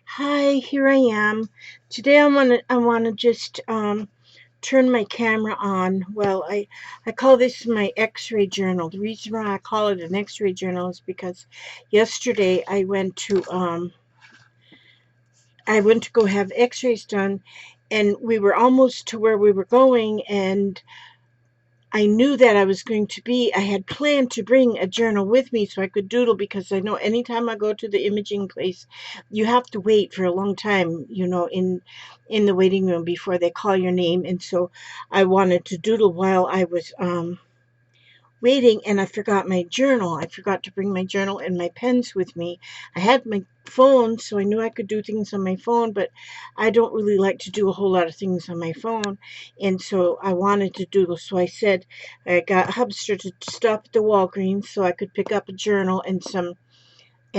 Hi, here I am. Today I wanna just turn my camera on. Well, I call this my X-ray journal. The reason why I call it an X-ray journal is because yesterday I went to go have X-rays done, and we were almost to where we were going, and I knew that I had planned to bring a journal with me so I could doodle, because I know anytime I go to the imaging place, you have to wait for a long time, in the waiting room before they call your name. And so I wanted to doodle while I was waiting, and I forgot my journal. I forgot to bring my journal and my pens with me. I had my phone, so I knew I could do things on my phone, but I don't really like to do a whole lot of things on my phone. And so I wanted to doodle. So I got Hubster to stop at the Walgreens so I could pick up a journal and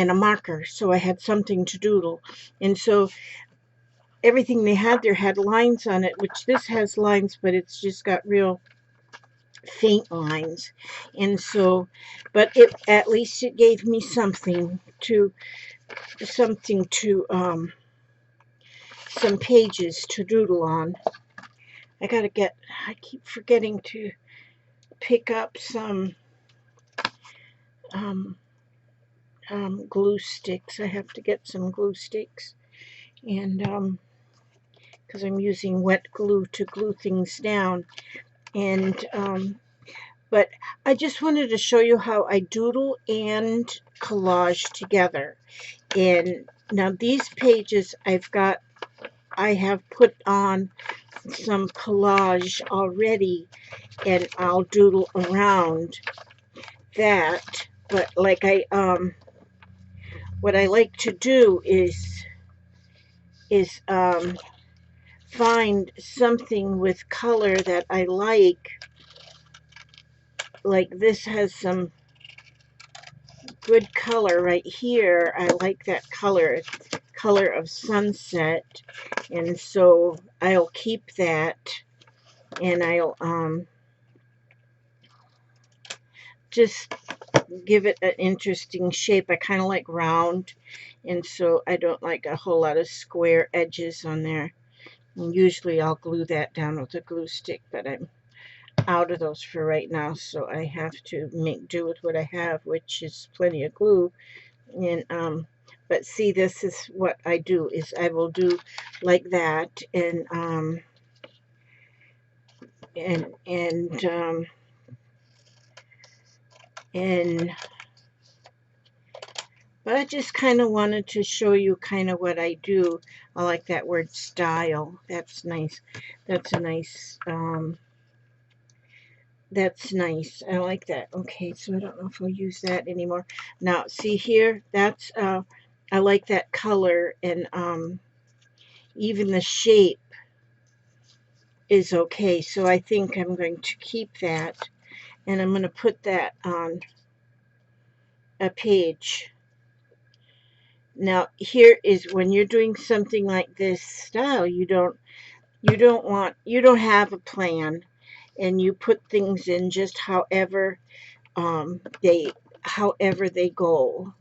a marker, so I had something to doodle. And so everything they had there had lines on it, which this has lines, but it's just got real faint lines. And so, but it at least it gave me something to some pages to doodle on. I keep forgetting to pick up some um, glue sticks. I have to get some glue sticks, and because I'm using wet glue to glue things down. And but I just wanted to show you how I doodle and collage together. And now these pages I have put on some collage already, and I'll doodle around that. But what I like to do is find something with color that I like. Like this has some good color right here. I like that color of sunset, and so I'll keep that, and I'll just give it an interesting shape. I kind of like round, and so I don't like a whole lot of square edges on there. And usually I'll glue that down with a glue stick, but I'm out of those for right now, so I have to make do with what I have, which is plenty of glue. And but see, this is what I do, is I will do like that, and and but I just kind of wanted to show you kind of what I do. I like that word style. That's nice. That's a nice that's nice. I like that. Okay, so I don't know if I'll use that anymore. Now, see here, that's I like that color, and even the shape is okay. So I think I'm going to keep that, and I'm going to put that on a page. Now, here is when you're doing something like this style, you don't have a plan, and you put things in just however they go.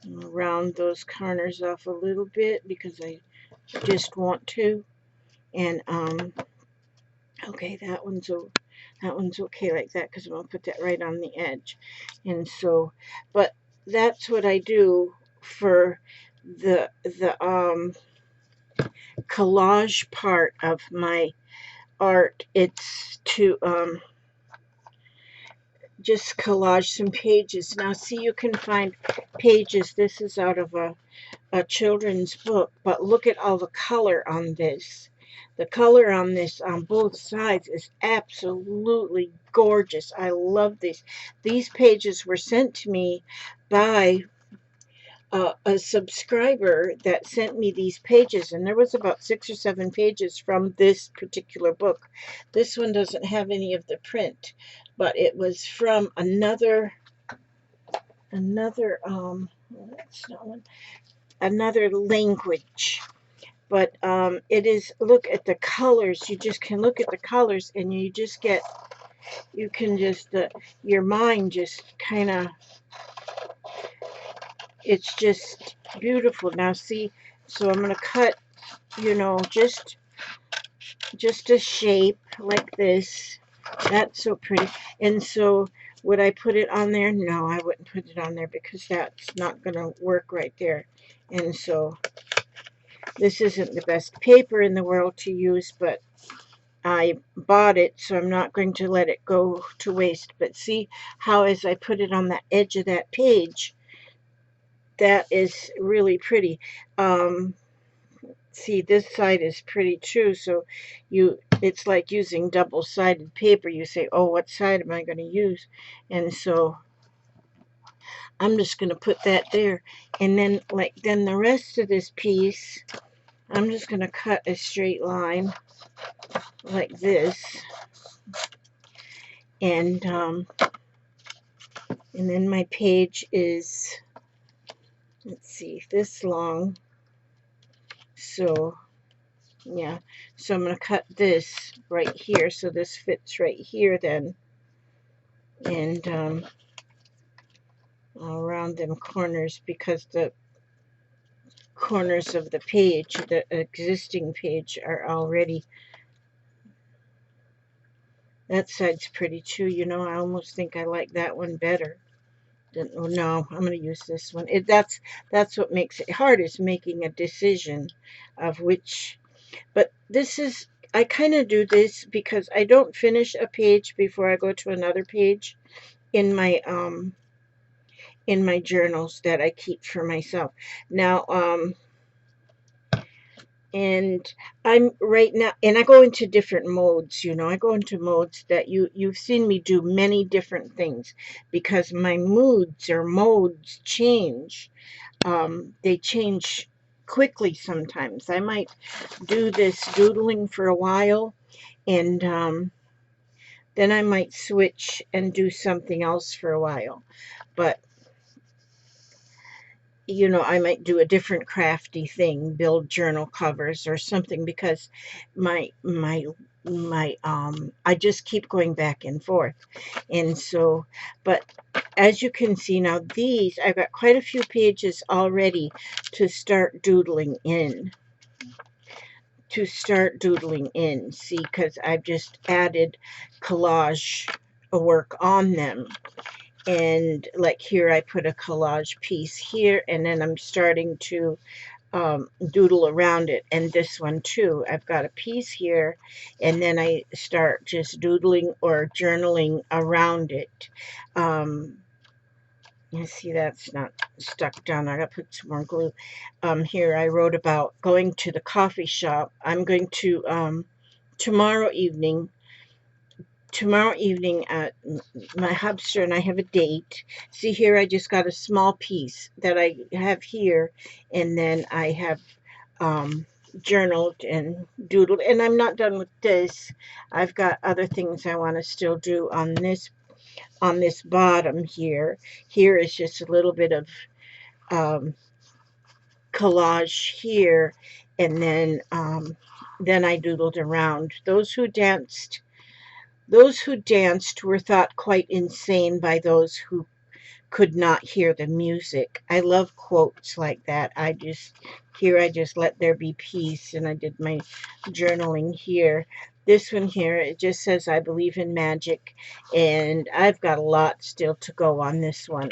I'll round those corners off a little bit because I just want to. And okay, that one's okay like that, because I'm gonna put that right on the edge. And so, but that's what I do for the collage part of my art. It's to just collage some pages. Now, see, you can find pages. This is out of a children's book, but look at all the color on this. The color on this on both sides is absolutely gorgeous. I love these. These pages were sent to me by a subscriber that sent me these pages, and there was about 6 or 7 pages from this particular book. This one doesn't have any of the print, but it was from another that's not one, another language. But it is, look at the colors. You just can look at the colors, and you can just your mind just kind of it's just beautiful. Now see, so I'm going to cut, you know, just a shape like this. That's so pretty. And so would I put it on there? No, I wouldn't put it on there because that's not going to work right there. And so this isn't the best paper in the world to use, but I bought it, so I'm not going to let it go to waste. But see how as I put it on the edge of that page, that is really pretty. See, this side is pretty too, so it's like using double-sided paper. You say, oh, what side am I going to use? And so I'm just going to put that there. And then the rest of this piece, I'm just going to cut a straight line like this. And then my page is, let's see, this long. So yeah, so I'm going to cut this right here so this fits right here then. And I'll round them corners because the corners of the page, the existing page, are already, that side's pretty too, you know. I almost think I like that one better. Oh, no, I'm going to use this one. That's what makes it hard, is making a decision of which. But this is, I kind of do this because I don't finish a page before I go to another page in my journals that I keep for myself. Now, and I'm right now, and I go into different modes, you know. I go into modes that you've seen me do many different things because my moods or modes change. They change quickly sometimes. I might do this doodling for a while, and then I might switch and do something else for a while. But you know, I might do a different crafty thing, build journal covers or something, because my I just keep going back and forth. And so, but as you can see now, these, I've got quite a few pages already to start doodling in. See, because I've just added collage work on them. And like here, I put a collage piece here, and then I'm starting to doodle around it. And this one too, I've got a piece here, and then I start just doodling or journaling around it. You see, that's not stuck down. I gotta put some more glue. Here I wrote about going to the coffee shop. I'm going to tomorrow evening. My hubster and I have a date. See here, I just got a small piece that I have here, and then I have journaled and doodled, and I'm not done with this. I've got other things I want to still do on this bottom here. Here is just a little bit of collage here, and then I doodled around. Those who danced were thought quite insane by those who could not hear the music. I love quotes like that. I just let there be peace, and I did my journaling here. This one here, it just says, I believe in magic, and I've got a lot still to go on this one.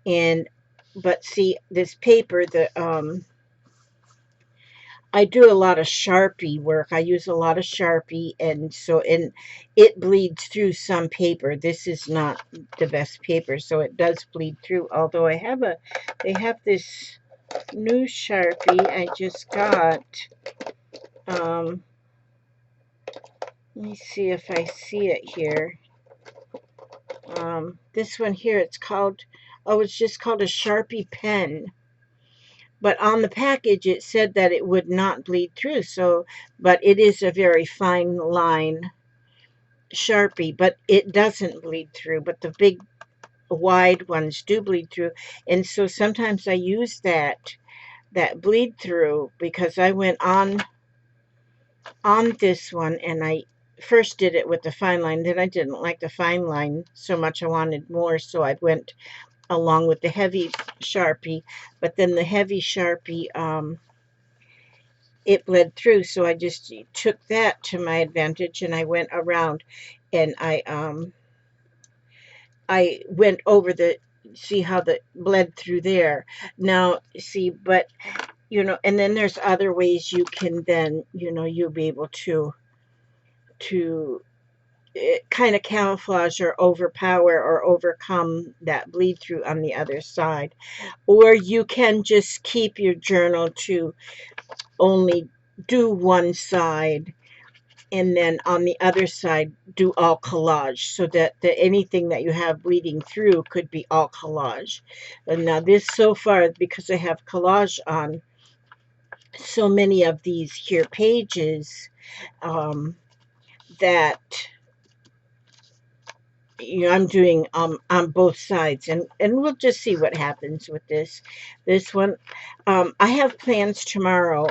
But see, this paper, I do a lot of Sharpie work. I use a lot of Sharpie, and it bleeds through some paper. This is not the best paper, so it does bleed through. Although they have this new Sharpie I just got. Let me see if I see it here. This one here, it's just called a Sharpie pen. But on the package, it said that it would not bleed through. But it is a very fine line Sharpie, but it doesn't bleed through. But the big, wide ones do bleed through. And so sometimes I use that bleed through, because I went on this one, and I first did it with the fine line. Then I didn't like the fine line so much. I wanted more, so I went along with the heavy Sharpie, but then the heavy Sharpie, it bled through, so I just took that to my advantage, and I went around, and I went over the, see how the bled through there. Now, see, but, you know, and then there's other ways you can then, you know, you'll be able to kind of camouflage or overpower or overcome that bleed through on the other side. Or you can just keep your journal to only do one side, and then on the other side do all collage, so that anything that you have bleeding through could be all collage. And now this, so far, because I have collage on so many of these here pages, that, you know, I'm doing on both sides, and we'll just see what happens with this one. I have plans tomorrow.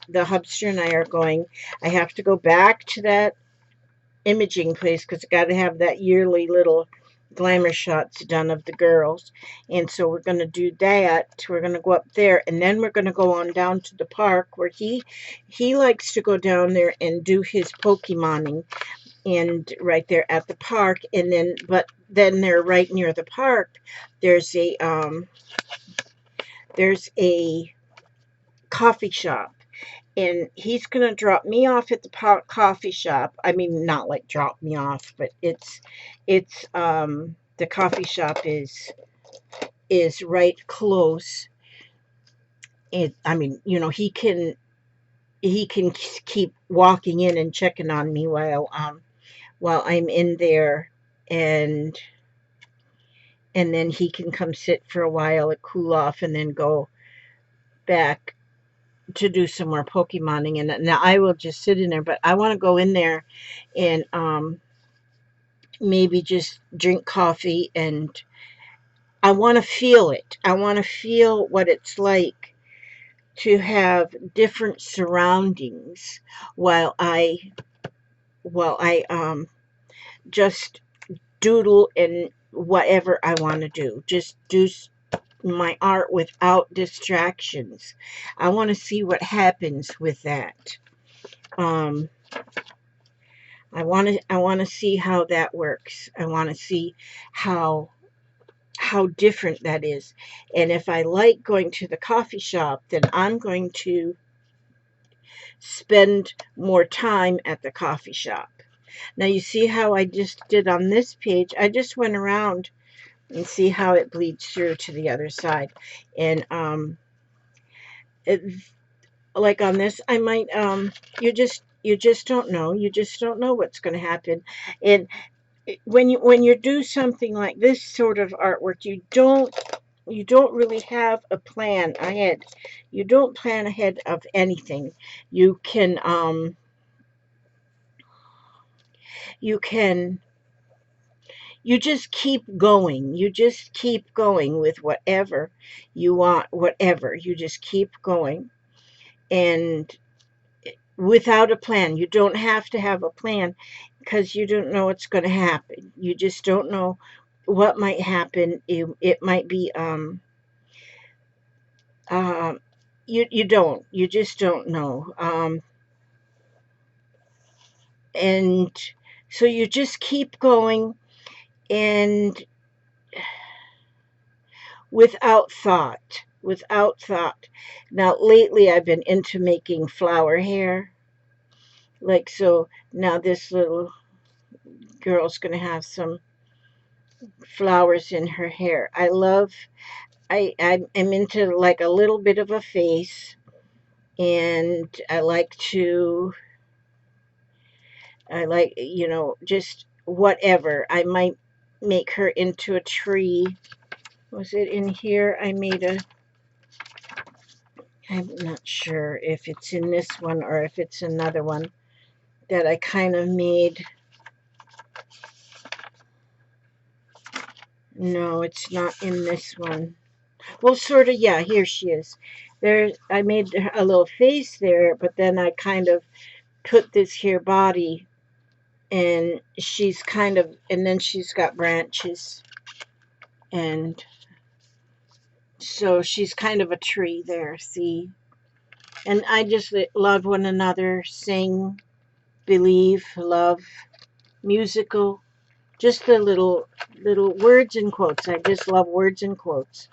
The hubster and I are going. I have to go back to that imaging place because I got to have that yearly little glamour shots done of the girls, and so we're going to do that. We're going to go up there, and then we're going to go on down to the park where he likes to go down there and do his Pokemoning, and right there at the park. And then, but then they're right near the park, there's a coffee shop, and he's gonna drop me off at the coffee shop. I mean, not like drop me off, but it's the coffee shop is right close. I mean, you know, he can keep walking in and checking on me while I'm in there, and then he can come sit for a while and cool off, and then go back to do some more Pokemoning. And now I will just sit in there, but I want to go in there and maybe just drink coffee, and I want to feel it. I want to feel what it's like to have different surroundings while I just doodle and whatever I want to do. Just do my art without distractions. I want to see what happens with that. Um, I want to see how that works. I want to see how different that is. And if I like going to the coffee shop, then I'm going to spend more time at the coffee shop. Now you see how I just did on this page. I just went around and see how it bleeds through to the other side. And it, like on this, I might you just don't know. You just don't know what's going to happen. And when you do something like this sort of artwork, you don't really have a plan ahead. You don't plan ahead of anything. You can you can you just keep going. You just keep going with whatever you want, whatever. You just keep going, and without a plan. You don't have to have a plan because you don't know what's going to happen. You just don't know what might happen. It might be um you just don't know. And so you just keep going, and without thought. Now lately I've been into making flower hair, like, so now this little girl's going to have some flowers in her hair. I'm into like a little bit of a face, and I like, you know, just whatever. I might make her into a tree. Was it in here? I'm not sure if it's in this one or if it's another one that I kind of made. No, it's not in this one. Well, sort of, yeah, here she is. There, I made a little face there, but then I kind of put this here body, and she's kind of, and then she's got branches, and So she's kind of a tree there, see? And I just love one another, sing, believe, love, musical, just the little words and quotes. I just love words and quotes.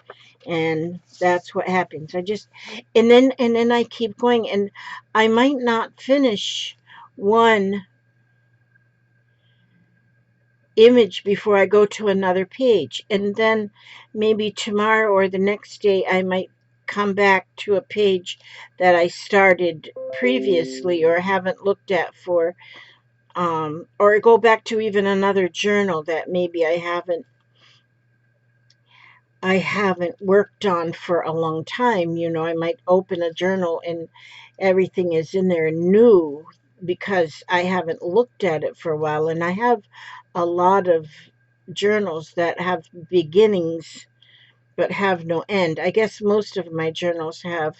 And that's what happens. And then I keep going, and I might not finish one image before I go to another page. And then maybe tomorrow or the next day I might come back to a page that I started previously or haven't looked at for or go back to even another journal that maybe I haven't worked on for a long time. I might open a journal and everything is in there new because I haven't looked at it for a while. And I have a lot of journals that have beginnings but have no end. I guess most of my journals have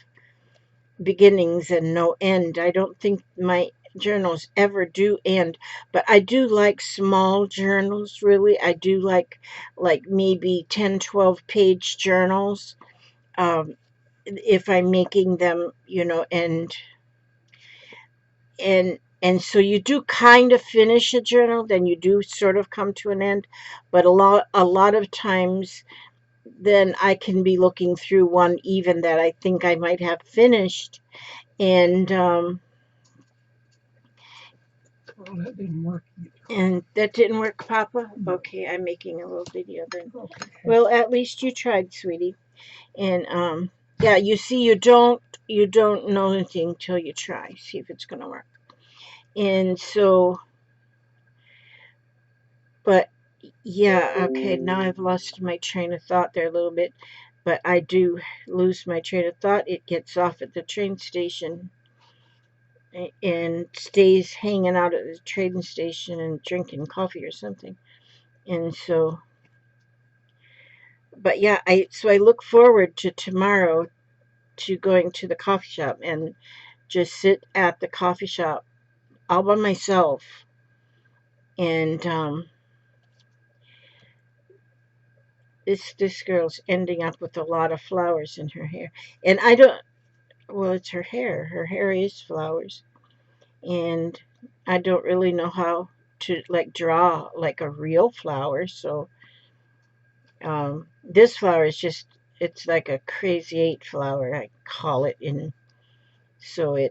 beginnings and no end. I don't think my journals ever do end, but I do like small journals, really. I do like maybe 10, 12 page journals, if I'm making them, and so you do kind of finish a journal, then you do sort of come to an end, but a lot of times then I can be looking through one even that I think I might have finished, and Well, that didn't work either. and that didn't work, Papa? Okay, I'm making a little video then. Okay. Well, at least you tried, sweetie. And yeah, you see, you don't know anything till you try. See if it's gonna work. And so, but yeah, okay. Now I've lost my train of thought there a little bit, but I do lose my train of thought. It gets off at the train station and stays hanging out at the train station and drinking coffee or something. And so, but yeah, I look forward to tomorrow to going to the coffee shop and just sit at the coffee shop all by myself. And this girl's ending up with a lot of flowers in her hair, and I don't. Well, it's her hair. Her hair is flowers, and I don't really know how to like draw like a real flower. So this flower is just, it's like a crazy eight flower, I call it. And so if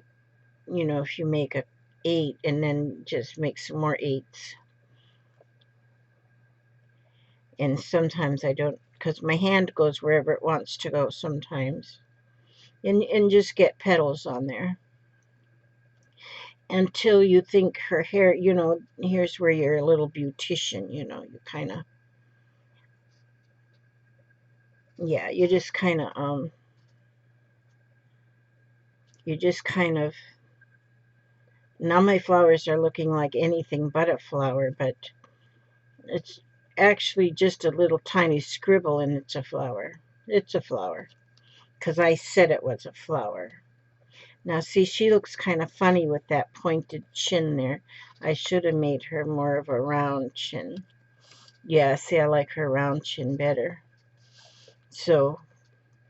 you make a eight and then just make some more eights, and sometimes I don't, because my hand goes wherever it wants to go sometimes, and just get petals on there until you think her hair, here's where you're a little beautician, you kind of, yeah, you just kind of, now my flowers are looking like anything but a flower, but it's actually just a little tiny scribble and it's a flower. It's a flower because I said it was a flower. Now, see, she looks kind of funny with that pointed chin there. I should have made her more of a round chin. Yeah, see, I like her round chin better. So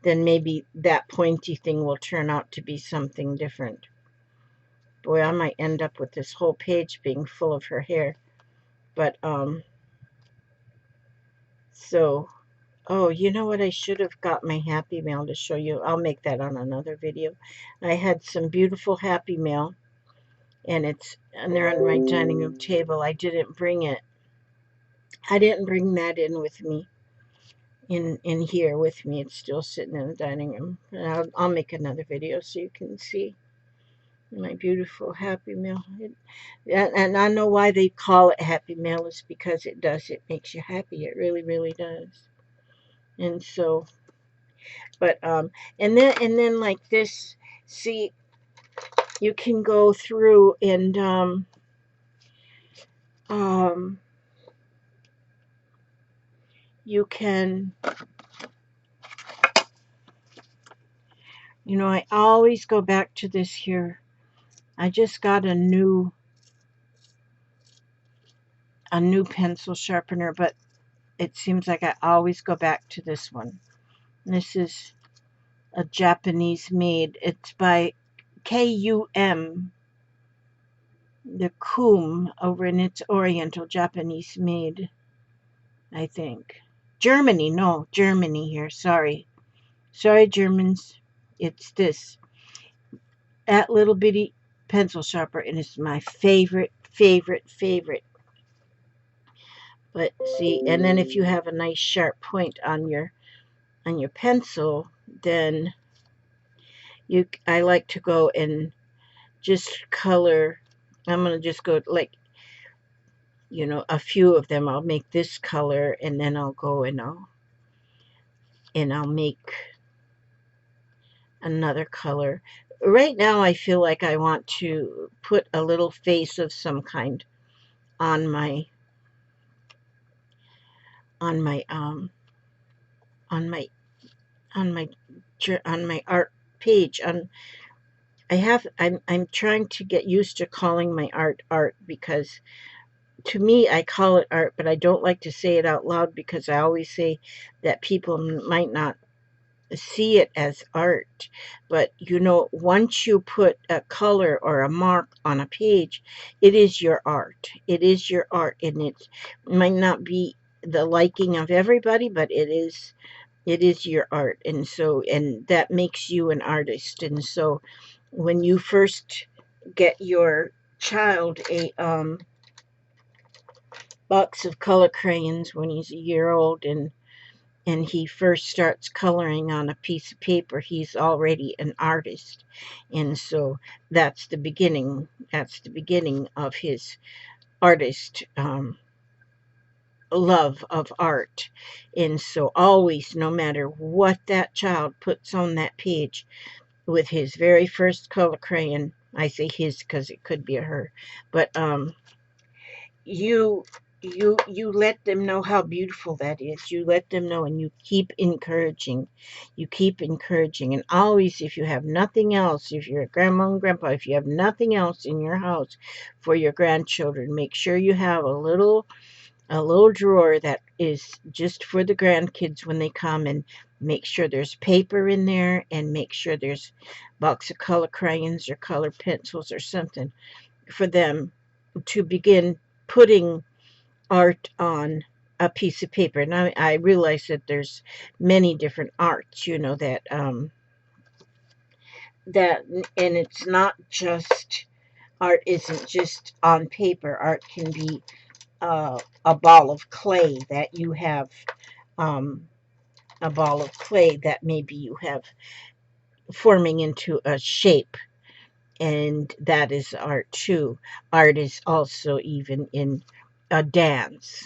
then maybe that pointy thing will turn out to be something different. Boy, I might end up with this whole page being full of her hair. But, so, oh, you know what? I should have got my Happy Mail to show you. I'll make that on another video. I had some beautiful Happy Mail, and they're on my dining room table. I didn't bring it. I didn't bring that in with me, in here with me. It's still sitting in the dining room. And I'll make another video so you can see my beautiful Happy Meal. And I know why they call it Happy Meal is because it does. It makes you happy. It really, really does. And so, but and then like this, see, you can go through and um you can, I always go back to this here. I just got a new pencil sharpener, but it seems like I always go back to this one. This is a Japanese made. It's by KUM, the Kum over in its Oriental Japanese made, I think. Germany, no, Germany here. Sorry. Sorry, Germans. It's this. That little bitty pencil sharper, and it's my favorite, favorite, favorite. But see, and then if you have a nice sharp point on your pencil, then I like to go and just color. I'm gonna just go like, a few of them. I'll make this color, and then I'll go and I'll make another color. Right now, I feel like I want to put a little face of some kind on my on my um on my on my on my art page. I'm trying to get used to calling my art because to me I call it art, but I don't like to say it out loud because I always say that people might not see it as art. But once you put a color or a mark on a page, it is your art. It is your art, and it might not be the liking of everybody, but it is your art. And that makes you an artist. And so when you first get your child a box of color crayons when he's a year old, and he first starts coloring on a piece of paper, he's already an artist. And so that's the beginning. That's the beginning of his artist love of art. And so always, no matter what that child puts on that page with his very first color crayon, I say his because it could be a her, but you you let them know how beautiful that is. You let them know, and you keep encouraging. You keep encouraging. And always, if you have nothing else, if you're a grandma and grandpa, if you have nothing else in your house for your grandchildren, make sure you have a little drawer that is just for the grandkids when they come, and make sure there's paper in there, and make sure there's a box of color crayons or color pencils or something for them to begin putting art on a piece of paper. And I realize that there's many different arts, that and it's not just art isn't just on paper. Art can be a ball of clay that you have, um, a ball of clay that maybe you have forming into a shape, and that is art too. Art is also even in a dance.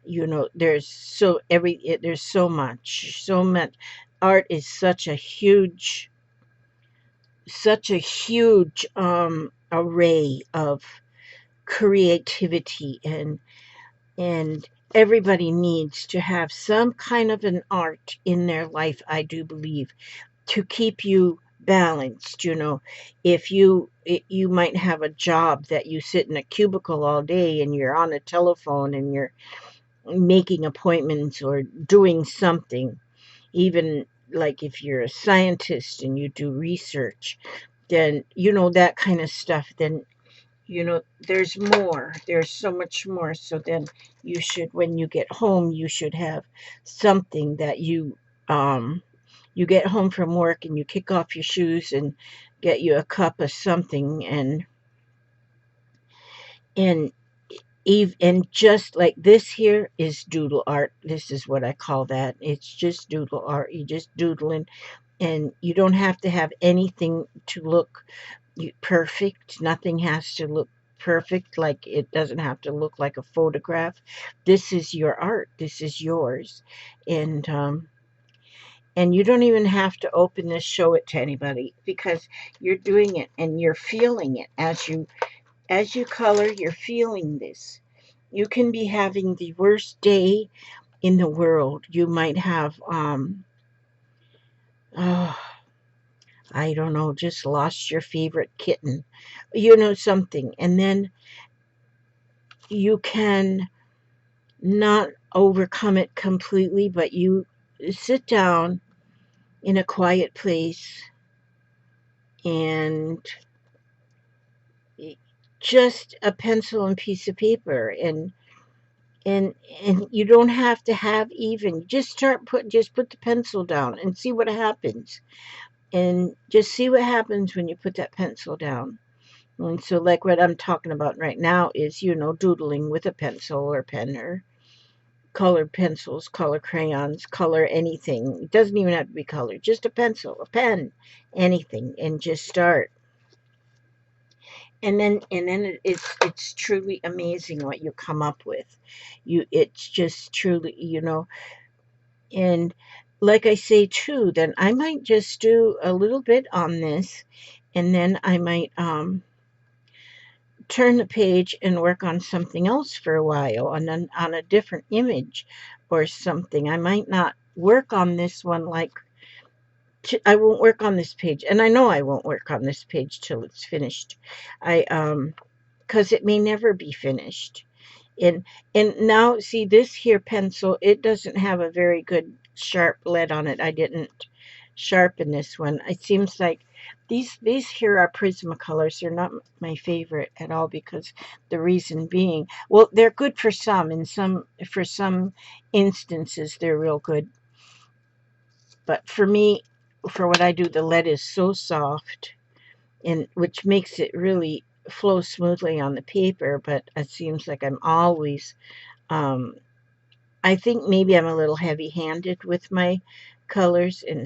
There's so much art is such a huge array of creativity, and everybody needs to have some kind of an art in their life, I do believe, to keep you balanced. If you might have a job that you sit in a cubicle all day, and you're on a telephone, and you're making appointments or doing something, even like if you're a scientist and you do research, then that kind of stuff, then there's so much more. So then when you get home, you should have something that you get home from work, and you kick off your shoes and get you a cup of something, and and just like this here is doodle art. This is what I call that. It's just doodle art. You just doodling, and you don't have to have anything to look perfect. Nothing has to look perfect. Like, it doesn't have to look like a photograph. This is your art. This is yours. And you don't even have to open this, show it to anybody, because you're doing it and you're feeling it as you color. You're feeling this. You can be having the worst day in the world. You might have oh, I don't know, just lost your favorite kitten, something. And then you can not overcome it completely, but sit down in a quiet place and just a pencil and piece of paper, and and you don't have to have even, just put the pencil down and see what happens, and just see what happens when you put that pencil down. And so like what I'm talking about right now is, doodling with a pencil or pen, or colored pencils, color crayons, color anything. It doesn't even have to be colored, just a pencil, a pen, anything, and just start. And then it's truly amazing what you come up with. It's just truly, and like I say too, then I might just do a little bit on this, and then I might turn the page and work on something else for a while, on a different image or something. I might not work on this one, like I won't work on this page, and I know I won't work on this page till it's finished. I because it may never be finished. And now see this here pencil, it doesn't have a very good sharp lead on it. I didn't sharpen this one. It seems like these here are Prismacolors. They're not my favorite at all, because the reason being, well, they're good for some, and for some instances they're real good. But for me, for what I do, the lead is so soft, and which makes it really flow smoothly on the paper. But it seems like I'm always um, I think maybe I'm a little heavy-handed with my colors, and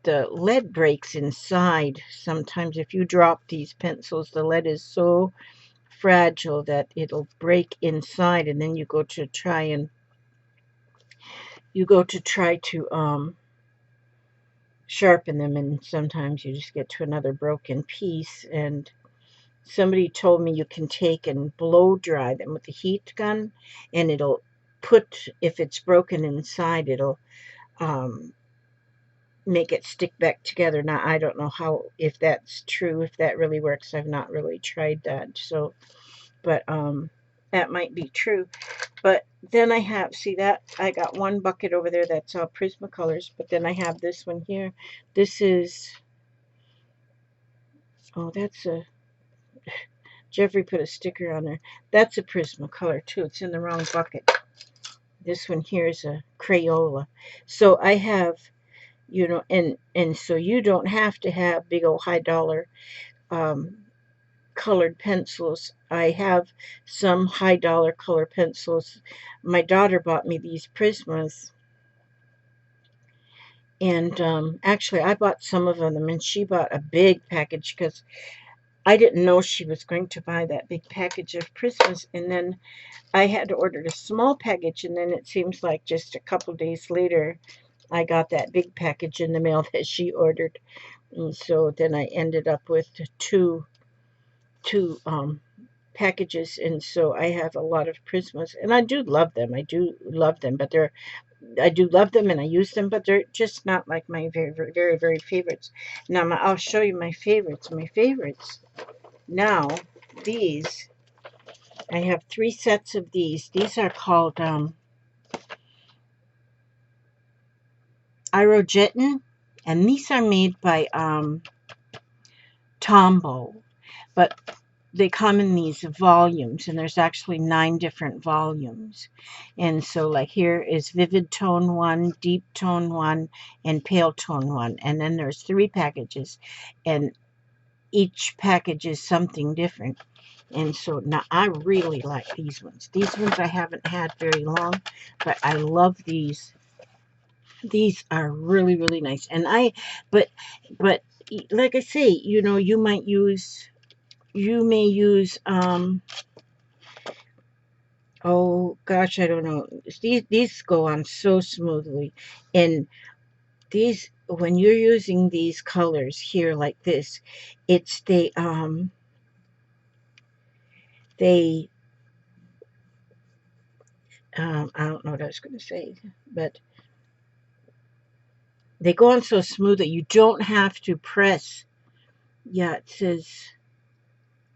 the lead breaks inside. Sometimes if you drop these pencils, the lead is so fragile that it'll break inside, and then you go to try to sharpen them, and sometimes you just get to another broken piece. And somebody told me you can take and blow dry them with a heat gun, and if it's broken inside, it'll um, make it stick back together. Now, I don't know if that's true, if that really works. I've not really tried that. So, but that might be true. But then see that I got one bucket over there that's all Prismacolors, but then I have this one here. This is, oh, that's a, Jeffrey put a sticker on there. That's a Prismacolor too. It's in the wrong bucket. This one here is a Crayola. So I have, and so you don't have to have big old high dollar um, colored pencils. I have some high dollar color pencils. My daughter bought me these Prismas, and actually I bought some of them, and she bought a big package, because I didn't know she was going to buy that big package of Prismas. And then I had to order a small package, and then it seems like just a couple days later I got that big package in the mail that she ordered. And so then I ended up with two packages, and so I have a lot of Prismas, and I do love them. I do love them, but I do love them, and I use them, but they're just not like my very, very, very, very favorites. Now, I'll show you my favorites. My favorites now, these, I have 3 sets of these. These are called Irogetin, and these are made by Tombow, but they come in these volumes, and there's actually 9 different volumes. And so like here is vivid tone 1, deep tone 1, and pale tone 1. And then there's 3 packages, and each package is something different. And so now I really like these ones. These ones I haven't had very long, but I love these. These are really, really nice. But like I say, you may use oh gosh, I don't know. These go on so smoothly. And these, when you're using these colors here like this, it's they I don't know what I was going to say, but they go on so smooth that you don't have to press. Yeah, it says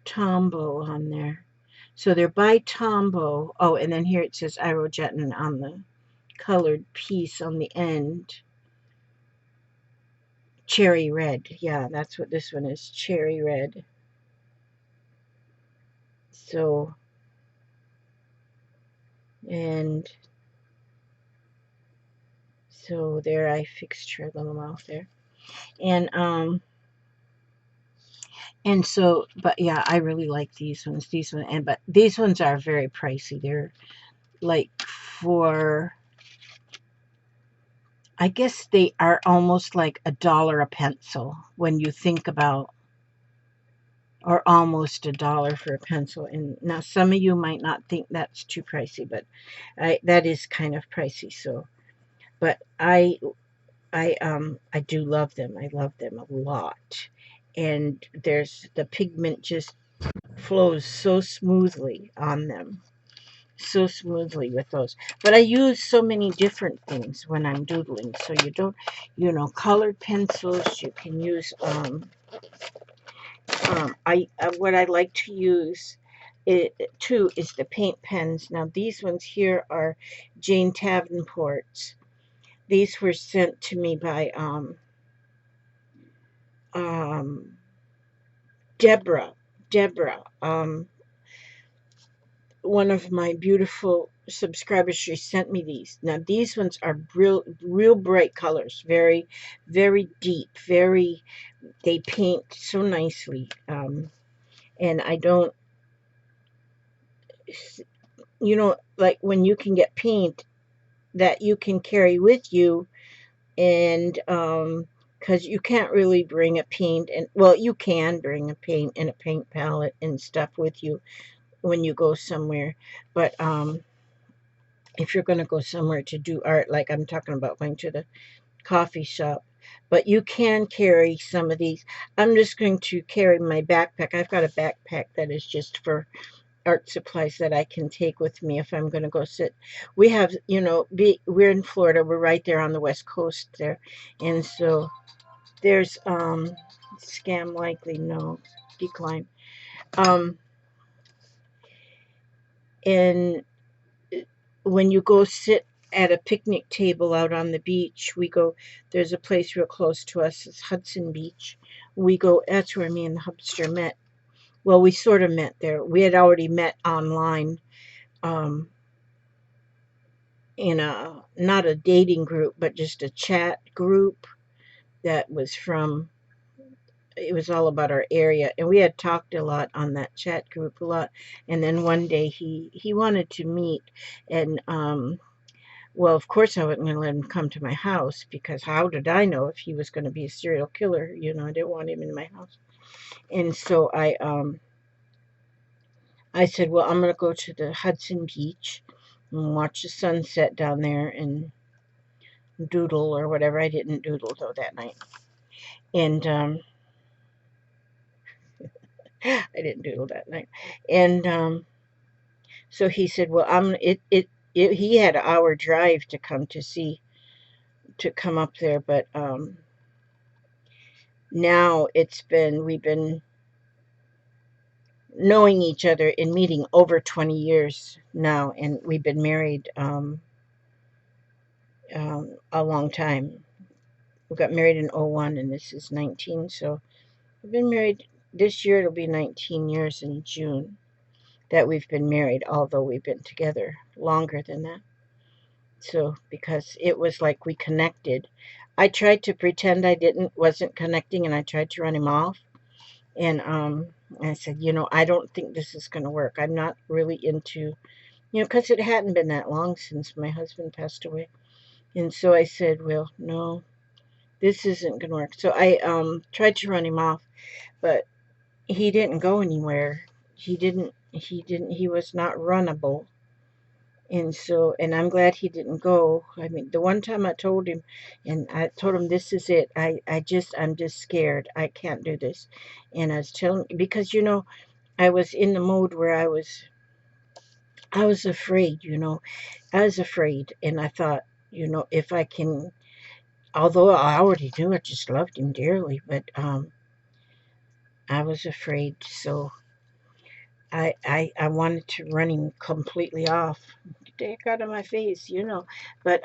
Tombow on there. So they're by Tombow. Oh, and then here it says Irogetin on the colored piece on the end. Cherry red. Yeah, that's what this one is. Cherry red. So, and so there I fixed her little mouth there. And so, but yeah, I really like these ones. These ones, but these ones are very pricey. They're like for, I guess they are almost like $1 a pencil when you think about, or almost $1 for a pencil. And now some of you might not think that's too pricey, but that is kind of pricey. So, but I do love them. I love them a lot. And there's the pigment just flows so smoothly on them. So smoothly with those. But I use so many different things when I'm doodling. So you don't, colored pencils. You can use I what I like to use too is the paint pens. Now these ones here are Jane Davenport's. These were sent to me by um, Deborah. Deborah, one of my beautiful subscribers, she sent me these. Now these ones are real bright colors, very, very deep, very. They paint so nicely, and I don't, like when you can get paint that you can carry with you, and because you can't really bring a paint, and well, you can bring a paint and a paint palette and stuff with you when you go somewhere, but if you're going to go somewhere to do art, like I'm talking about going to the coffee shop, but you can carry some of these. I'm just going to carry my backpack. I've got a backpack that is just for art supplies that I can take with me if I'm going to go sit. We have, we're in Florida. We're right there on the West Coast there. And so there's, scam likely, no, decline. Um, and when you go sit at a picnic table out on the beach, there's a place real close to us, it's Hudson Beach. That's where me and the hubster met. Well, we sort of met there. We had already met online, um, in not a dating group, but just a chat group that was it was all about our area. And we had talked a lot on that chat group a lot. And then one day he wanted to meet, and well, of course, I wasn't going to let him come to my house because how did I know if he was going to be a serial killer? I didn't want him in my house. And so I said, well, I'm going to go to the Hudson Beach and watch the sunset down there and doodle or whatever. I didn't doodle though that night. And I didn't doodle that night. And so he said, well, he had an hour drive to come up there, but now we've been knowing each other and meeting over 20 years now, and we've been married a long time. We got married in '01, and this is 19, so we've been married. This year it'll be 19 years in June that we've been married, although we've been together longer than that. So because it was like we connected. I tried to pretend wasn't connecting, and I tried to run him off. And I said, I don't think this is going to work. I'm not really into, because it hadn't been that long since my husband passed away. And so I said, well, no, this isn't going to work. So I tried to run him off, but he didn't go anywhere. He was not runnable. And so, and I'm glad he didn't go. I mean, the one time I told him, and I told him, this is it. I'm just scared. I can't do this. And I was telling, because, I was in the mode where I was afraid, I was afraid. And I thought, if I can, although I already knew I just loved him dearly, but I was afraid. So I wanted to run him completely off. the heck out of my face, you know. But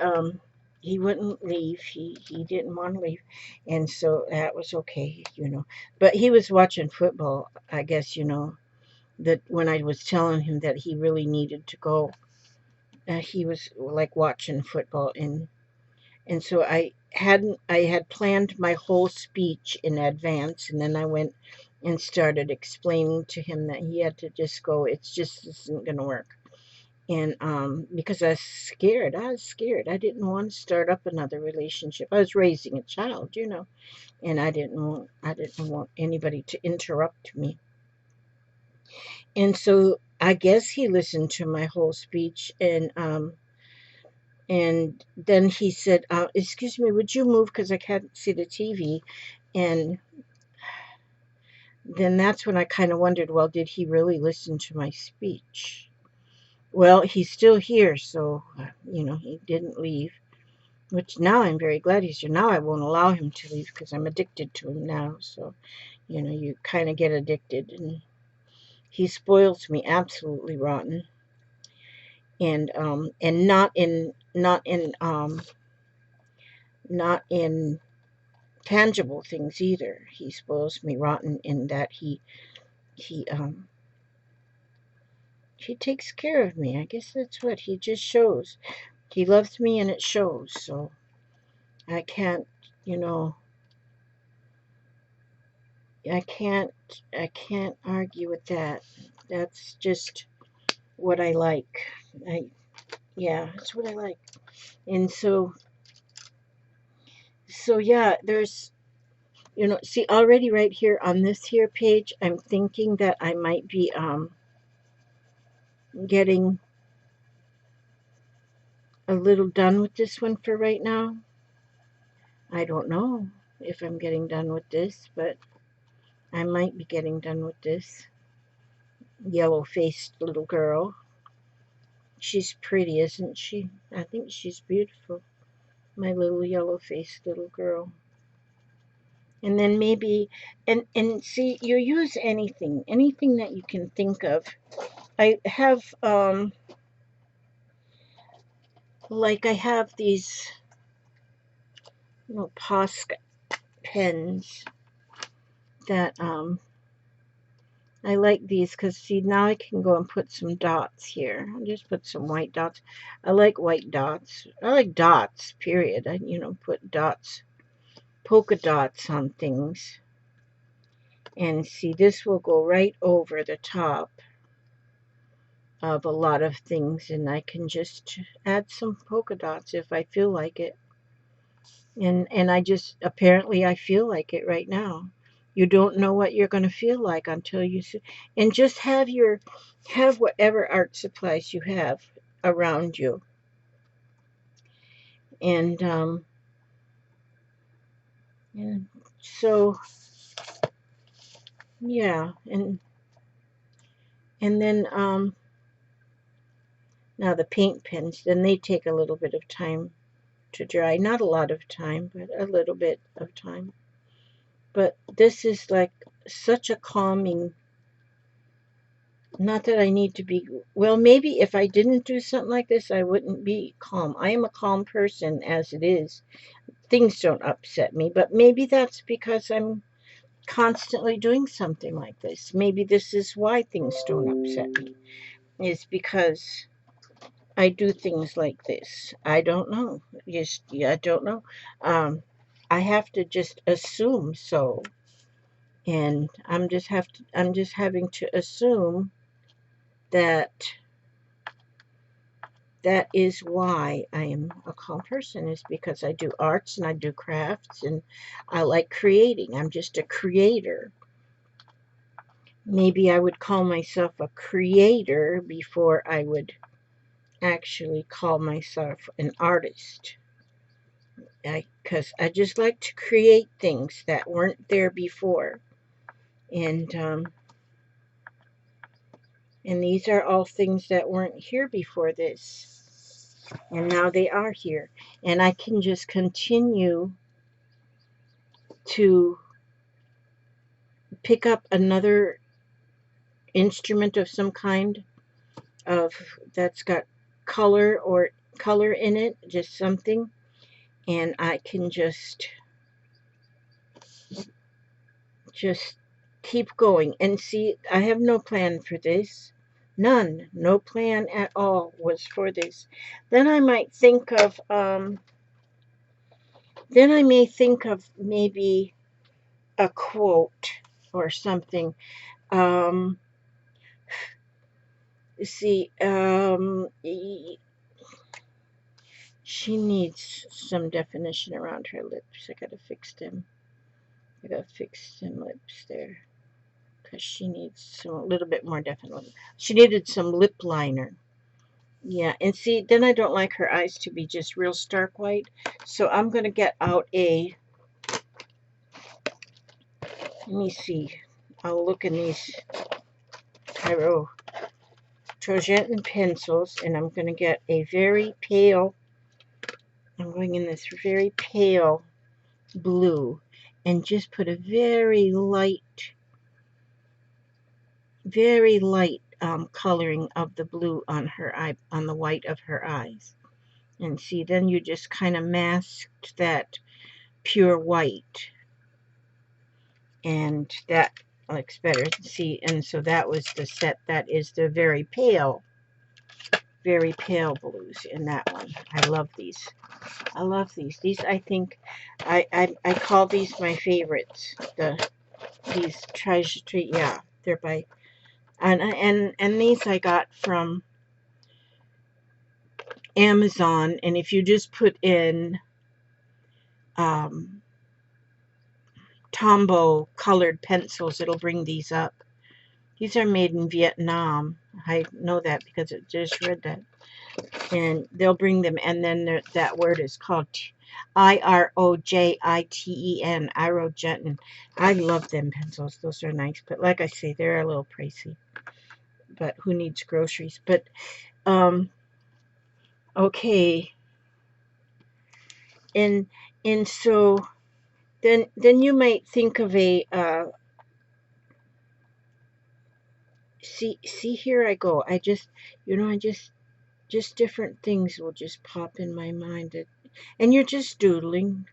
he wouldn't leave. He didn't want to leave, and so that was okay, you know. But he was watching football, I guess, you know. That when I was telling him that he really needed to go, he was like watching football, and so I had planned my whole speech in advance, and then I went and started explaining to him that he had to just go. It's just isn't going to work. And because I was scared. I didn't want to start up another relationship. I was raising a child, you know, and I didn't want anybody to interrupt me. And so I guess he listened to my whole speech, and then he said, "Excuse me, would you move because I can't see the TV?" And then that's when I kind of wondered, well, did he really listen to my speech? Well, he's still here, so you know, he didn't leave. Which now I'm very glad he's here. Now I won't allow him to leave because I'm addicted to him now. So, you know, you kind of get addicted, and he spoils me absolutely rotten, and not in tangible things either. He spoils me rotten in that he he takes care of me. I guess that's what he just shows. He loves me and it shows. So I can't, you know, I can't I can't argue with that. That's just what I like. I Yeah, that's what I like. And so yeah, there's, you know, see already right here on this here page, I'm thinking that I might be getting a little done with this one for right now. I don't know if I'm getting done with this, but I might be getting done with this yellow faced little girl. She's pretty, isn't she? I think she's beautiful. My little yellow faced little girl. And then maybe, and see, you use anything that you can think of. I have like I have these, you know, Posca pens that I like these because see now I can go and put some dots here. I'll just put some white dots. I like white dots. I like dots, period. I, you know, put dots, polka dots on things. And see, this will go right over the top of a lot of things, and I can just add some polka dots if I feel like it. And I just apparently I feel like it right now. You don't know what you're going to feel like until you see, and just have whatever art supplies you have around you. And and so yeah, and then now the paint pens, then they take a little bit of time to dry. Not a lot of time, but a little bit of time. But this is like such a calming, not that I need to be, well, maybe if I didn't do something like this, I wouldn't be calm. I am a calm person as it is. Things don't upset me, but maybe that's because I'm constantly doing something like this. Maybe this is why things don't upset me, is because I do things like this. I don't know. Just, yeah, I don't know. I have to just assume so, and I'm just having to assume that that is why I am a calm person, is because I do arts and I do crafts and I like creating. I'm just a creator. Maybe I would call myself a creator before I would actually call myself an artist. Because I just like to create things that weren't there before. And and these are all things that weren't here before this. And now they are here. And I can just continue to pick up another instrument of some kind of that's got color in it, just something, and I can just keep going. And see, I have no plan for this. None. No plan at all was for this. Then I might think of, then I may think of maybe a quote or something. Um, see, she needs some definition around her lips. I gotta fix them. I gotta fix some lips there. Because she needs some, a little bit more definite. She needed some lip liner. Yeah, and see, then I don't like her eyes to be just real stark white. So I'm going to get out let me see. I'll look in these Trojan pencils, and I'm going to get a very pale, I'm going in this very pale blue, and just put a very light coloring of the blue on her eye, on the white of her eyes. And see, then you just kind of masked that pure white, and that looks better. See, and so that was the set. That is the very pale blues in that one. I love these. I love these. These, I think, I call these my favorites. These treasure tree. Yeah, they're by, and these I got from Amazon. And if you just put in um, Tombow colored pencils, it'll bring these up. These are made in Vietnam. I know that because I just read that. And they'll bring them, and then that word is called Irojiten, Irojetin. I love them pencils. Those are nice. But like I say, they're a little pricey. But who needs groceries? But, okay. And so then you might think of a, see here I go. I just different things will just pop in my mind. And you're just doodling.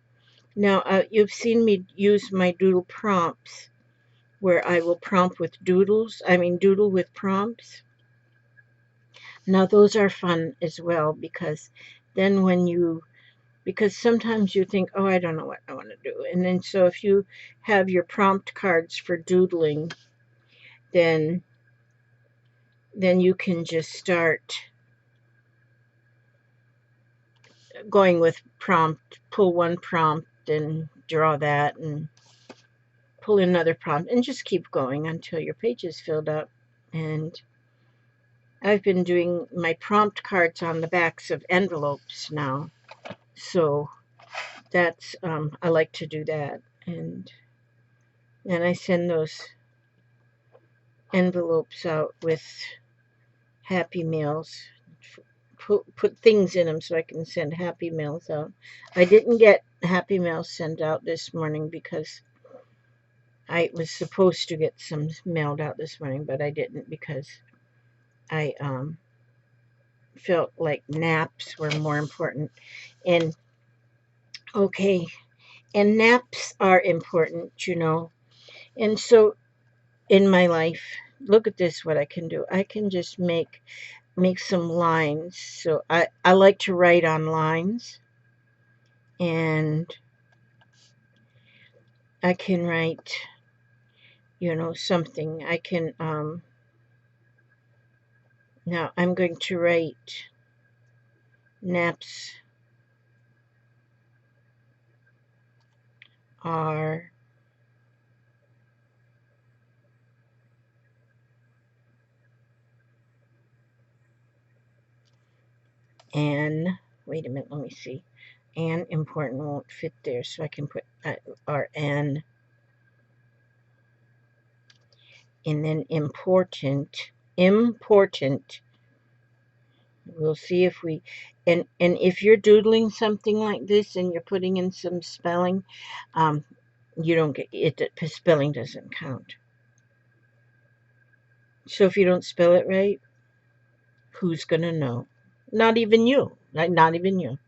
Now, you've seen me use my doodle prompts, where I will prompt with doodle with prompts. Now, those are fun as well, because then because sometimes you think, oh, I don't know what I want to do. And then so if you have your prompt cards for doodling, then you can just start going with prompt, pull one prompt and draw that, and pull another prompt, and just keep going until your page is filled up. And I've been doing my prompt cards on the backs of envelopes now, so that's I like to do that. And I send those envelopes out with Happy Meals, put things in them so I can send Happy Meals out. I didn't get Happy Meals sent out this morning because I was supposed to get some mailed out this morning, but I didn't because I felt like naps were more important. And okay, and naps are important, And so in my life, look at this, what I can do. I can just make some lines. So I like to write on lines, and I can write, something. I can, now I'm going to write naps are wait a minute, let me see. And important won't fit there, so I can put RN. And then important. We'll see if we, and if you're doodling something like this and you're putting in some spelling, you don't get it. Spelling doesn't count. So if you don't spell it right, who's gonna know? Not even you. Not even you.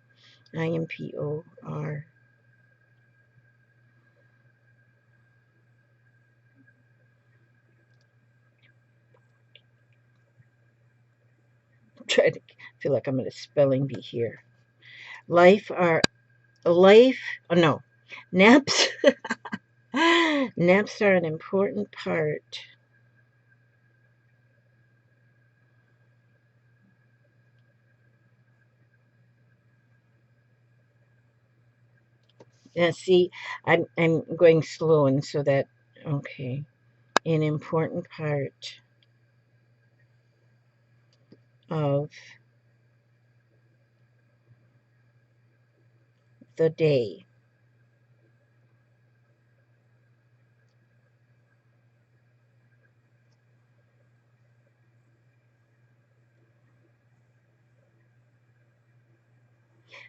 IMPOR. Try to feel like I'm in a spelling bee here. Life are life. Oh no, naps. Naps are an important part. Yeah, see, I'm going slow, and so that okay, an important part of the day.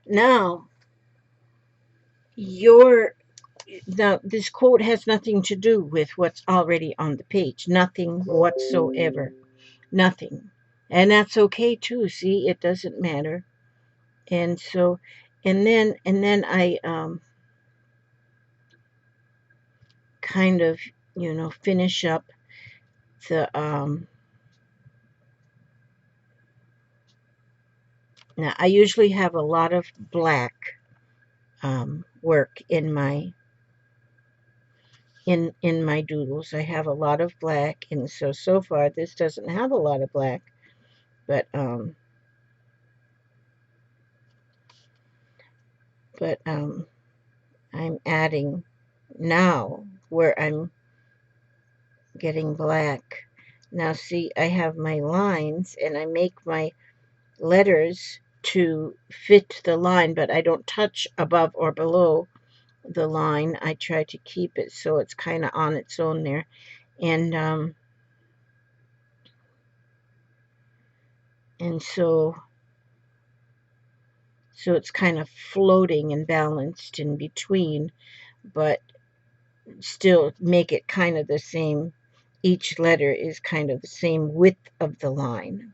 Now, your now this quote has nothing to do with what's already on the page. Nothing whatsoever. Nothing. And that's okay too. See, it doesn't matter. And so and then I kind of, finish up the now I usually have a lot of black work in my doodles. I have a lot of black, and so far this doesn't have a lot of black, but but I'm adding now where I'm getting black. Now see, I have my lines, and I make my letters to fit the line, but I don't touch above or below the line. I try to keep it so it's kind of on its own there, and so it's kind of floating and balanced in between, but still make it kind of the same. Each letter is kind of the same width of the line.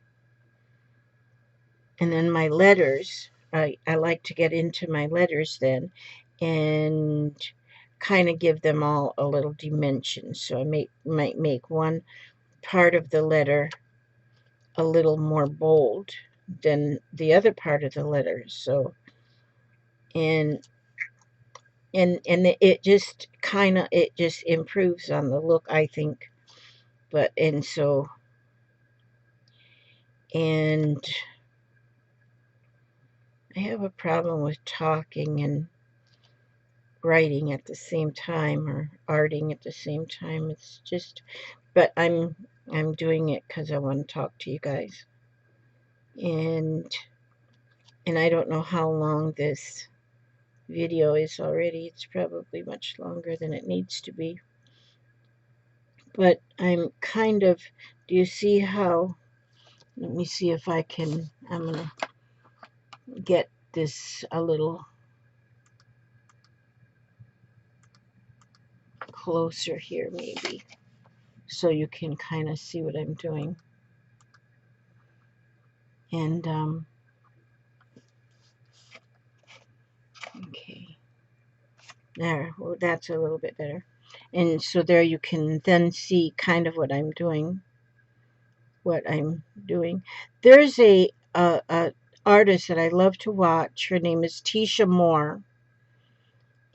And then my letters, I like to get into my letters then and kind of give them all a little dimension. So might make one part of the letter a little more bold than the other part of the letter. So and and it just it just improves on the look, I think. But and so and I have a problem with talking and writing at the same time or arting at the same time. It's just, but I'm doing it because I want to talk to you guys, and and I don't know how long this video is already. It's probably much longer than it needs to be, but I'm kind of. Do you see how? Let me see if I can. I'm gonna get this a little closer here, maybe, so you can kind of see what I'm doing. And okay, there, well, that's a little bit better. And so there you can then see kind of what I'm doing. There's a artist that I love to watch. Her name is Tisha Moore,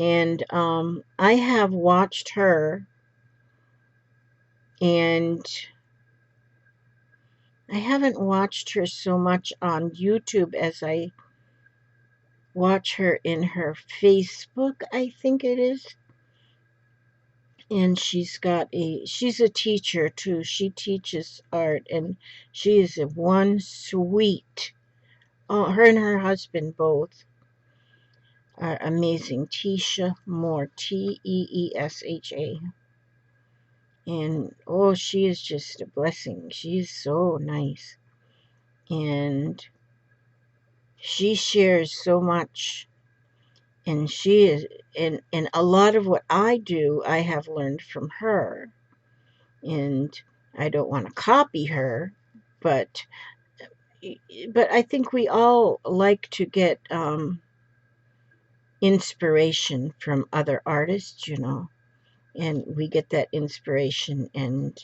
and I have watched her, and I haven't watched her so much on YouTube as I watch her in her Facebook, I think it is. And she's a teacher too. She teaches art, and she is a one sweet. Oh, her and her husband both are amazing. Tisha Moore, Teesha, and oh, she is just a blessing. She is so nice, and she shares so much, and she is and a lot of what I do I have learned from her, and I don't want to copy her, but but I think we all like to get inspiration from other artists, and we get that inspiration, and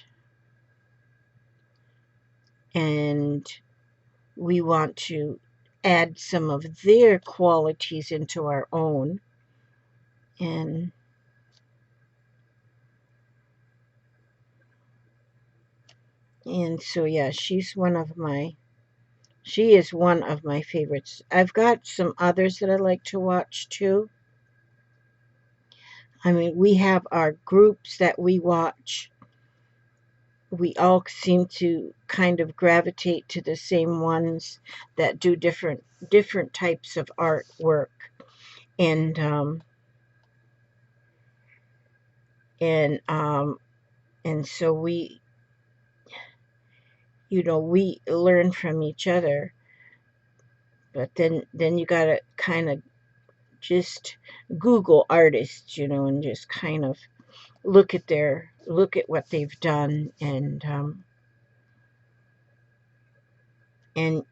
we want to add some of their qualities into our own. And so yeah, she is one of my favorites. I've got some others that I like to watch too. I mean, we have our groups that we watch. We all seem to kind of gravitate to the same ones that do different types of artwork. And and um and so we learn from each other. But then you gotta kind of just Google artists, and just kind of look at what they've done, and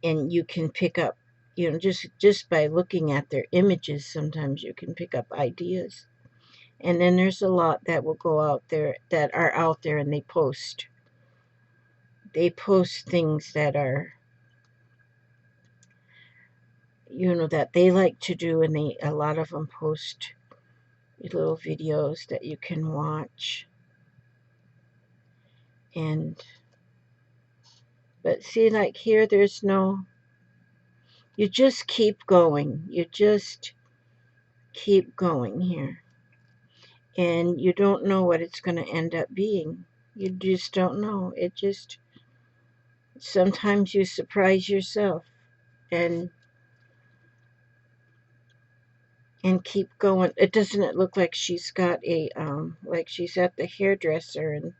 you can pick up, just by looking at their images, sometimes you can pick up ideas. And then there's a lot that will go out there, that are out there, and they post things that are, that they like to do, and a lot of them post little videos that you can watch. And but see, like here, you just keep going. You just keep going here. And you don't know what it's going to end up being. You just don't know. Sometimes you surprise yourself, and keep going. It look like she's got like she's at the hairdresser, and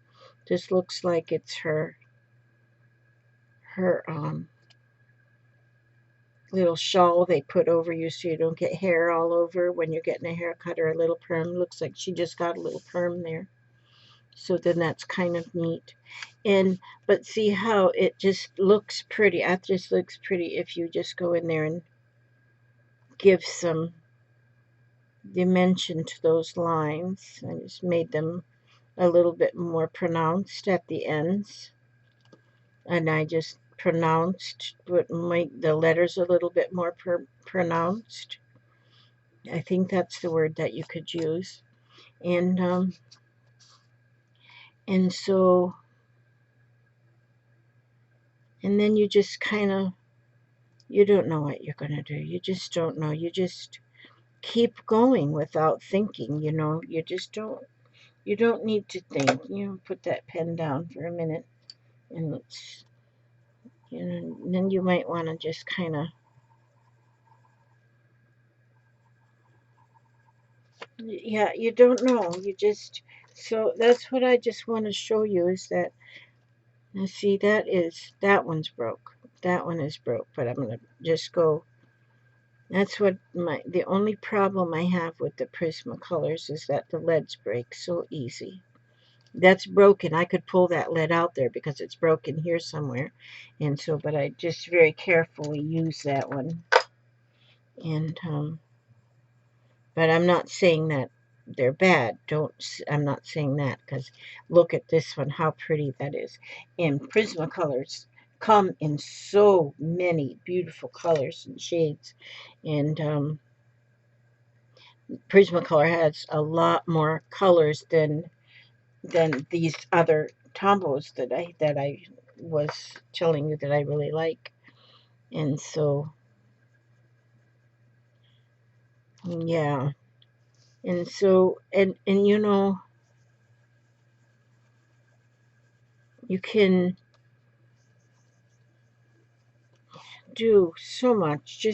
this looks like it's her little shawl they put over you so you don't get hair all over when you're getting a haircut or a little perm. Looks like she just got a little perm there. So then that's kind of neat. But see how it just looks pretty. That just looks pretty if you just go in there and give some dimension to those lines. I just made them a little bit more pronounced at the ends. And I just would make the letters a little bit more pronounced. I think that's the word that you could use. And and so and then you just kind of, you don't know what you're going to do. You just don't know. You just keep going without thinking, you don't need to think. Put that pen down for a minute, and then you might want to just kind of, yeah, you don't know. So that's what I just want to show you, is that, now see, that one's broke. That one is broke, but I'm going to just go. That's the only problem I have with the Prismacolors is that the leads break so easy. That's broken. I could pull that lead out there because it's broken here somewhere. And so, but I just very carefully use that one. And, but I'm not saying that they're bad. I'm not saying that, because look at this one, how pretty that is. And Prismacolors come in so many beautiful colors and shades. And, Prismacolor has a lot more colors than these other Tombos that I was telling you that I really like. And so, yeah. And so, and you can do so much,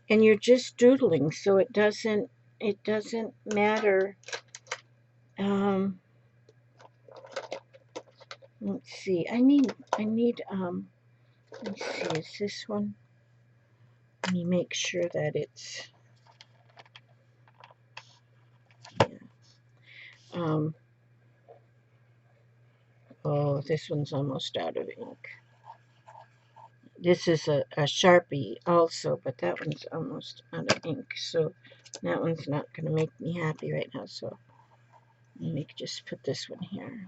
and you're just doodling, so it doesn't matter. um let's see, let's see, is this one, let me make sure that it's, yeah. Oh, this one's almost out of ink. This is a Sharpie also, but that one's almost out of ink, so that one's not going to make me happy right now. So let me just put this one here.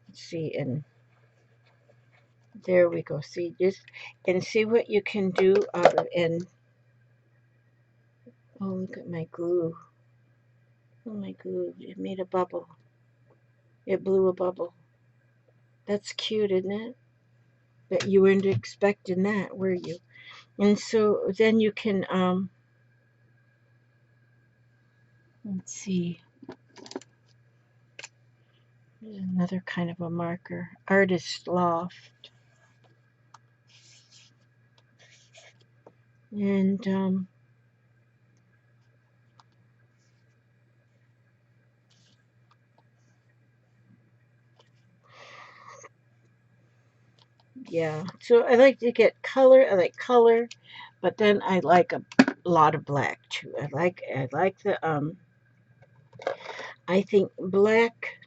Let's see, and there we go. See, just and see what you can do out of and oh, look at my glue. Oh, my glue! It made a bubble. It blew a bubble. That's cute, isn't it? But you weren't expecting that, were you? And so then you can let's see. There's another kind of a marker. Artist Loft. And yeah, so I like to get color. I like color, but then I like a lot of black too. I like the I think black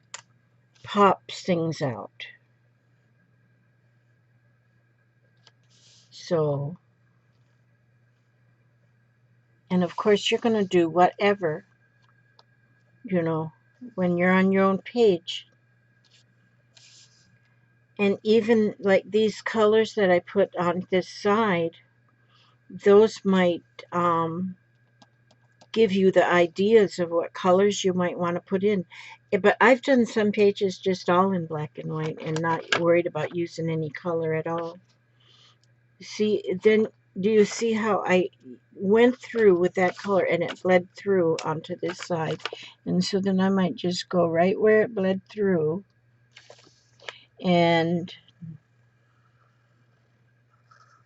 pops things out. So, and of course you're going to do whatever, you know, when you're on your own page. And even like these colors that I put on this side, those might give you the ideas of what colors you might want to put in. But I've done some pages just all in black and white and not worried about using any color at all. See, then do you see how I went through with that color and it bled through onto this side? And so then I might just go right where it bled through and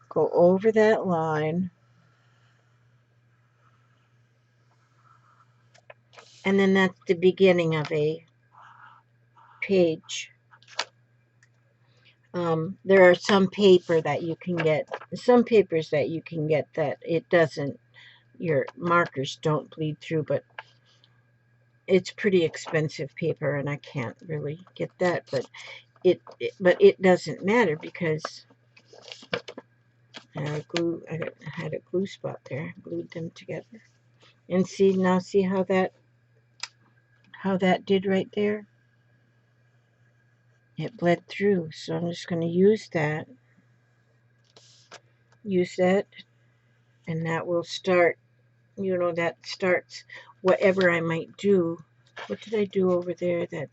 go over that line. And then that's the beginning of a page. There are some paper that you can get, some papers that you can get that it doesn't, your markers don't bleed through, but it's pretty expensive paper and I can't really get that, but it doesn't matter because I had a glue spot there, glued them together. And see, now see how that did right there? It bled through, so I'm just going to use that, and that will start, that starts whatever I might do. What did I do over there? I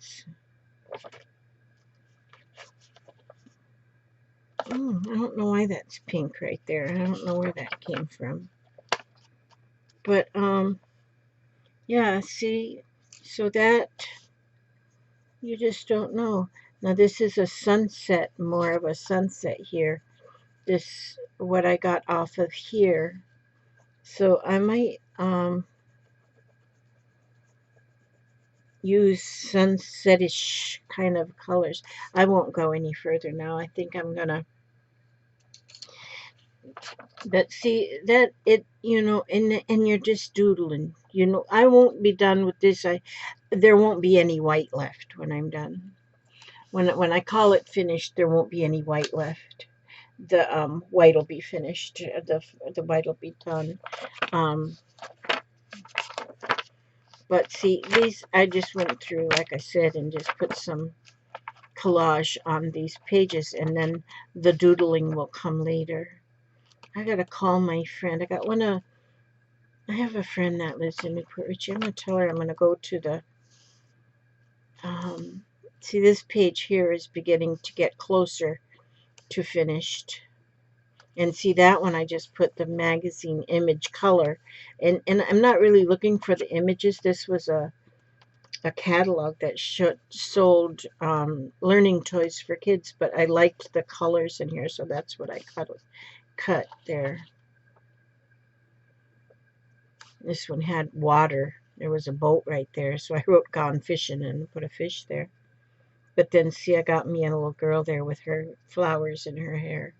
don't know why that's pink right there. I don't know where that came from. But, yeah, see, so that, you just don't know. Now, this is a sunset, more of a sunset here. This, what I got off of here. So I might, use sunsetish kind of colors. I won't go any further now. I think I'm gonna, but see that it, and you're just doodling. I won't be done with this. There won't be any white left when I'm done. When I call it finished, there won't be any white left. The white will be finished. The white will be done. But see, these I just went through, like I said, and just put some collage on these pages, and then the doodling will come later. I gotta call my friend. I have a friend that lives in Newport Richie. I'm gonna tell her I'm gonna go to the see, this page here is beginning to get closer to finished. And see, that one I just put the magazine image color, and I'm not really looking for the images. This was a catalog that sold learning toys for kids, but I liked the colors in here, so that's what I cut there. This one had water. There was a boat right there, so I wrote "gone fishing" and put a fish there. But then, see, I got me a little girl there with her flowers in her hair.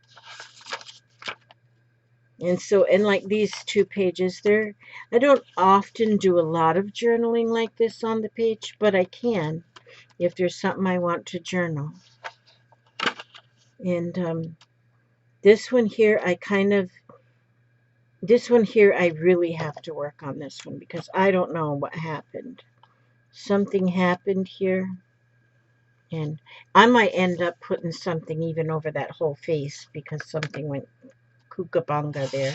And so, and like these two pages there, I don't often do a lot of journaling like this on the page, but I can if there's something I want to journal. And This one here, this one here, I really have to work on this one because I don't know what happened. Something happened here, and I might end up putting something even over that whole face because something went kookaburra there.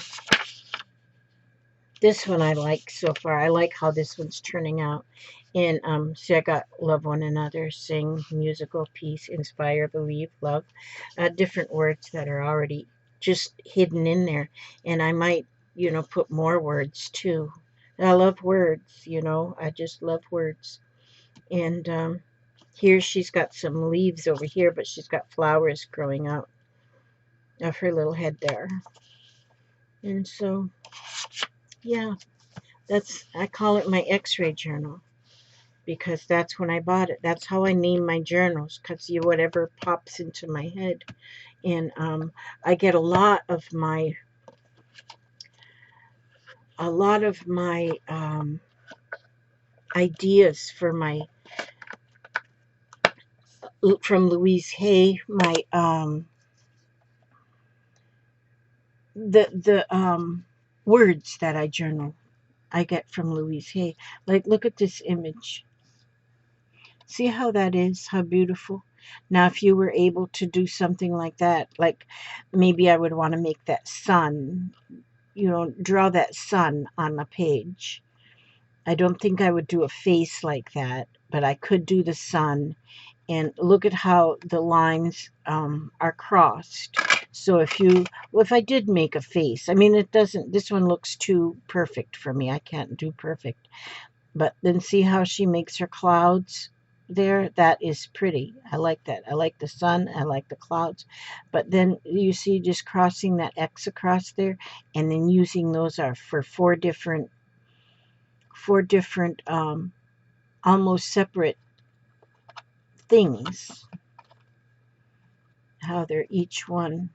This one I like so far. I like how this one's turning out. And so I got love one another, sing, musical, peace, inspire, believe, love. Different words that are already just hidden in there. And I might, put more words too. I love words, I just love words. And here she's got some leaves over here, but she's got flowers growing out of her little head there. And so, yeah, I call it my x-ray journal because that's when I bought it. That's how I name my journals, because whatever pops into my head. And I get a lot of my ideas from Louise Hay, my the words that I journal I get from Louise Hay. Like, look at this image. See how that is? How beautiful? Now, if you were able to do something like that, like maybe I would want to make that sun, draw that sun on a page. I don't think I would do a face like that, but I could do the sun. And look at how the lines are crossed. So if I did make a face, I mean, this one looks too perfect for me. I can't do perfect. But then see how she makes her clouds there? That is pretty. I like that. I like the sun. I like the clouds. But then you see just crossing that X across there and then using those are for four different almost separate things. How they're each one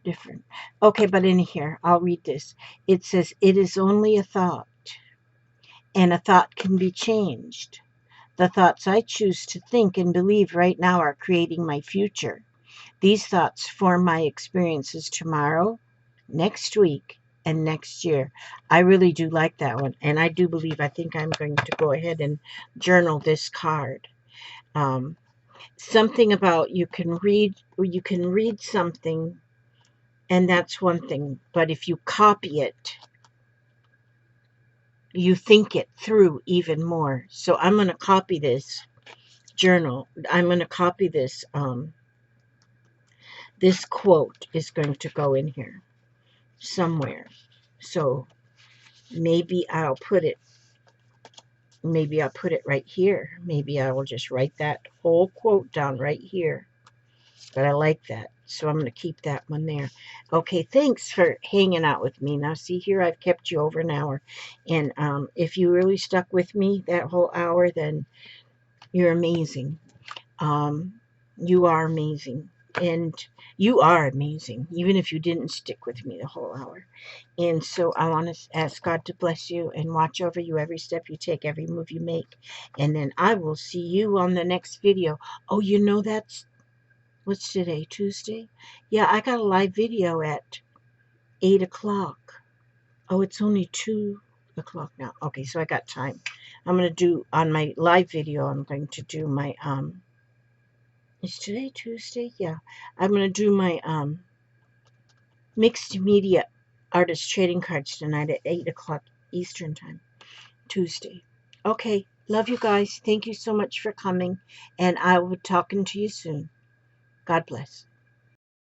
different. Okay, but in here, I'll read this. It says, "It is only a thought, and a thought can be changed. The thoughts I choose to think and believe right now are creating my future. These thoughts form my experiences tomorrow, next week, and next year." I really do like that one. And I do believe, I think I'm going to go ahead and journal this card. Um, Something about you can read something, and that's one thing. But if you copy it, you think it through even more. So I'm going to copy this journal. I'm going to copy this quote is going to go in here somewhere. So maybe I'll put it right here. Maybe I will just write that whole quote down right here. But I like that. So I'm going to keep that one there. Okay, thanks for hanging out with me. Now, see here, I've kept you over an hour. And if you really stuck with me that whole hour, then you're amazing. Um, you are amazing. And you are amazing, even if you didn't stick with me the whole hour. And so I want to ask God to bless you and watch over you every step you take, every move you make. And then I will see you on the next video. Oh, what's today? Tuesday? Yeah, I got a live video at 8 o'clock. Oh, it's only 2 o'clock now. Okay, so I got time. I'm going to do, on my live video, I'm going to do my, is today Tuesday? Yeah. I'm going to do my, mixed media artist trading cards tonight at 8 o'clock Eastern time, Tuesday. Okay, love you guys. Thank you so much for coming, and I will be talking to you soon. God bless.